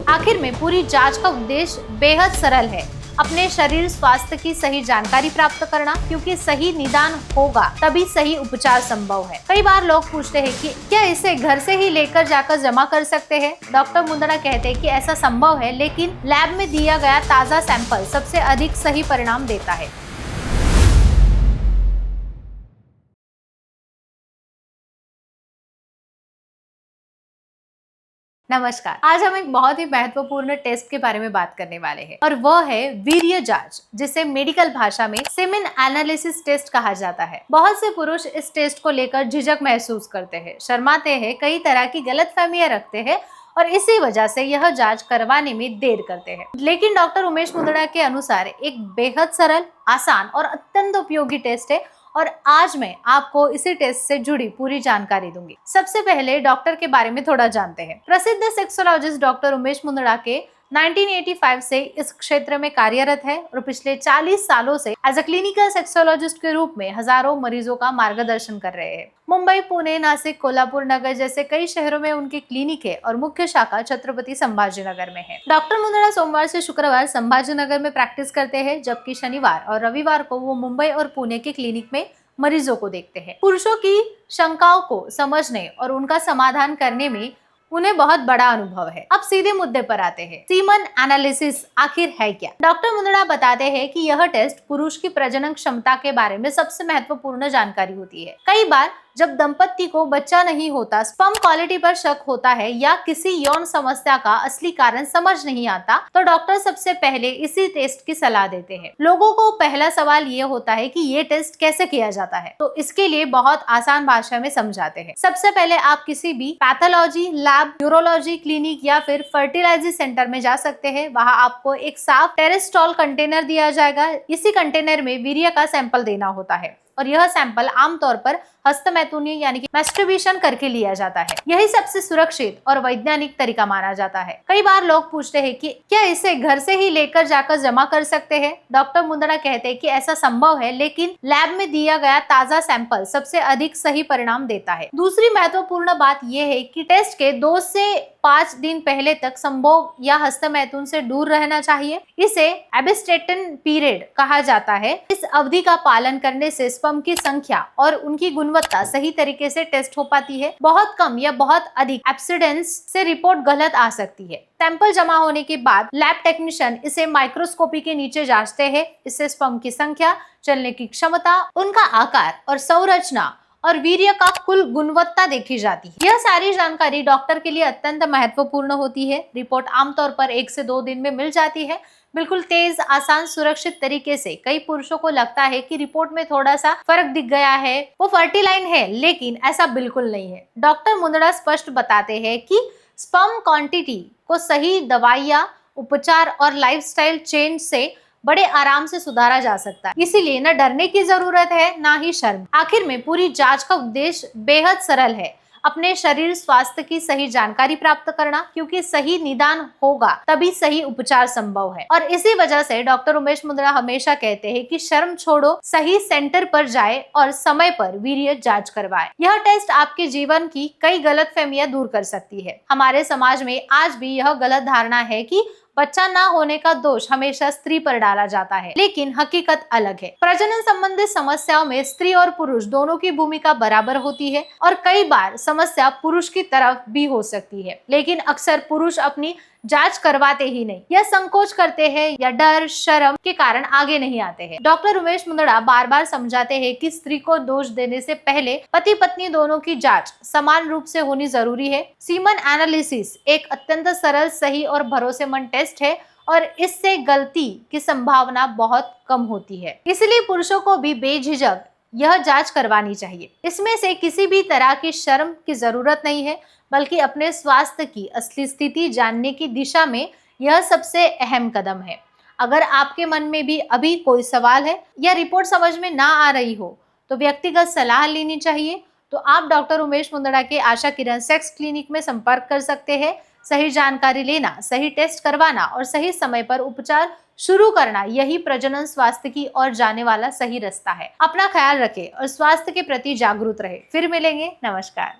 आखिर में पूरी जांच का उद्देश्य बेहद सरल है, अपने शरीर स्वास्थ्य की सही जानकारी प्राप्त करना, क्योंकि सही निदान होगा तभी सही उपचार संभव है। कई बार लोग पूछते हैं कि क्या इसे घर से ही लेकर जाकर जमा कर सकते हैं। डॉक्टर मुंदड़ा कहते हैं कि ऐसा संभव है, लेकिन लैब में दिया गया ताज़ा सैंपल सबसे अधिक सही परिणाम देता है। नमस्कार, आज हम एक बहुत ही महत्वपूर्ण टेस्ट के बारे में बात करने वाले हैं और वह है वीर्य जांच, जिसे मेडिकल भाषा में सेमेन एनालिसिस टेस्ट कहा जाता है। बहुत से पुरुष इस टेस्ट को लेकर झिझक महसूस करते हैं, शर्माते हैं, कई तरह की गलतफहमियां रखते हैं और इसी वजह से यह जांच करवाने में देर करते हैं। लेकिन डॉक्टर उमेश मुंदड़ा के अनुसार एक बेहद सरल, आसान और अत्यंत उपयोगी टेस्ट है और आज मैं आपको इसी टेस्ट से जुड़ी पूरी जानकारी दूंगी। सबसे पहले डॉक्टर के बारे में थोड़ा जानते हैं। प्रसिद्ध सेक्सोलॉजिस्ट डॉक्टर उमेश मुंदड़ा के 1985 से इस क्षेत्र में कार्यरत है और पिछले 40 सालों से एज अ क्लिनिकल सेक्सोलॉजिस्ट के रूप में हजारों मरीजों का मार्गदर्शन कर रहे हैं। मुंबई, पुणे, नासिक, कोल्हापुर नगर जैसे कई शहरों में उनकी क्लिनिक है और मुख्य शाखा छत्रपति संभाजीनगर में है। डॉक्टर मुंदड़ा सोमवार से शुक्रवार संभाजीनगर में प्रैक्टिस करते हैं, जबकि शनिवार और रविवार को वो मुंबई और पुणे के क्लिनिक में मरीजों को देखते हैं। पुरुषों की शंकाओं को समझने और उनका समाधान करने में उन्हें बहुत बड़ा अनुभव है। अब सीधे मुद्दे पर आते हैं। सीमन एनालिसिस आखिर है क्या? डॉक्टर मुंदड़ा बताते हैं कि यह टेस्ट पुरुष की प्रजनन क्षमता के बारे में सबसे महत्वपूर्ण जानकारी होती है। कई बार जब दंपति को बच्चा नहीं होता, स्पर्म क्वालिटी पर शक होता है या किसी यौन समस्या का असली कारण समझ नहीं आता, तो डॉक्टर सबसे पहले इसी टेस्ट की सलाह देते हैं। लोगों को पहला सवाल ये होता है कि ये टेस्ट कैसे किया जाता है, तो इसके लिए बहुत आसान भाषा में समझाते हैं। सबसे पहले आप किसी भी पैथोलॉजी लैब, यूरोलॉजी क्लिनिक या फिर फर्टिलाइजी सेंटर में जा सकते हैं। वहां आपको एक साफ टेरेस्टॉल कंटेनर दिया जाएगा। इसी कंटेनर में वीर्य का सैंपल देना होता है और यह सैंपल आमतौर पर हस्तमैथुनी यानी कि मैस्टरबेशन करके लिया जाता है। यही सबसे सुरक्षित और वैज्ञानिक तरीका माना जाता है। कई बार लोग पूछते हैं कि क्या इसे घर से ही लेकर जाकर जमा कर सकते हैं। डॉक्टर मुंदड़ा कहते हैं कि ऐसा संभव है, लेकिन लैब में दिया गया ताज़ा सैंपल सबसे अधिक सही परिणाम देता है। दूसरी महत्वपूर्ण बात यह है कि टेस्ट के 2 से 5 दिन पहले तक संभोग या हस्तमैथुन से दूर रहना चाहिए। इसे एबिस्टेटन पीरियड कहा जाता है। इस अवधि का पालन करने से स्पर्म की संख्या और उनकी गुणवत्ता सही तरीके से टेस्ट हो पाती है। बहुत कम या बहुत अधिक एब्सिडेंस से रिपोर्ट गलत आ सकती है। सैंपल जमा होने के बाद लैब टेक्नीशियन इसे माइक्रोस्कोपी के नीचे जांचते हैं। इससे स्पर्म की संख्या, चलने की क्षमता, उनका आकार और संरचना और वीर्य का कुल गुणवत्ता देखी जाती है। यह सारी जानकारी डॉक्टर के लिए अत्यंत महत्वपूर्ण होती है। रिपोर्ट आमतौर पर 1 से 2 दिन में मिल जाती है, बिल्कुल तेज, आसान, सुरक्षित तरीके से। कई पुरुषों को लगता है कि रिपोर्ट में थोड़ा सा फर्क दिख गया है, वो फर्टिलाइन है, लेकिन ऐसा बिल्कुल नहीं है। डॉक्टर मुंदड़ा स्पष्ट बताते हैं कि स्पर्म क्वांटिटी को सही दवाइयां, उपचार और लाइफस्टाइल चेंज से बड़े आराम से सुधारा जा सकता है। इसीलिए न डरने की जरूरत है, ना ही शर्म। आखिर में पूरी जांच का उद्देश्य बेहद सरल है, अपने शरीर स्वास्थ्य की सही जानकारी प्राप्त करना, क्योंकि सही निदान होगा तभी सही उपचार संभव है। और इसी वजह से डॉक्टर उमेश मुंदड़ा हमेशा कहते हैं कि शर्म छोड़ो, सही सेंटर पर जाए और समय पर वीर्य जांच करवाए। यह टेस्ट आपके जीवन की कई गलतफहमियां दूर कर सकती है। हमारे समाज में आज भी यह गलत धारणा है कि बच्चा ना होने का दोष हमेशा स्त्री पर डाला जाता है, लेकिन हकीकत अलग है। प्रजनन संबंधित समस्याओं में स्त्री और पुरुष दोनों की भूमिका बराबर होती है और कई बार समस्या पुरुष की तरफ भी हो सकती है, लेकिन अक्सर पुरुष अपनी जांच करवाते ही नहीं, या संकोच करते हैं या डर, शर्म के कारण आगे नहीं आते हैं। डॉक्टर उमेश मुंदड़ा बार बार समझाते हैं कि स्त्री को दोष देने से पहले पति पत्नी दोनों की जांच समान रूप से होनी जरूरी है। सीमन एनालिसिस एक अत्यंत सरल, सही और भरोसेमंद टेस्ट है और इससे गलती की संभावना बहुत कम होती है। इसलिए पुरुषों को भी बेझिझक यह जांच करवानी चाहिए। इसमें से किसी भी तरह की शर्म की जरूरत नहीं है, बल्कि अपने स्वास्थ्य की असली स्थिति जानने की दिशा में यह सबसे अहम कदम है। अगर आपके मन में भी अभी कोई सवाल है या रिपोर्ट समझ में ना आ रही हो, तो व्यक्तिगत सलाह लेनी चाहिए। तो आप डॉक्टर उमेश मुंदड़ा के आशा किरण सेक्स क्लिनिक में संपर्क कर सकते हैं। सही जानकारी लेना, सही टेस्ट करवाना और सही समय पर उपचार शुरू करना, यही प्रजनन स्वास्थ्य की ओर जाने वाला सही रास्ता है। अपना ख्याल रखें और स्वास्थ्य के प्रति जागरूक रहे। फिर मिलेंगे। नमस्कार।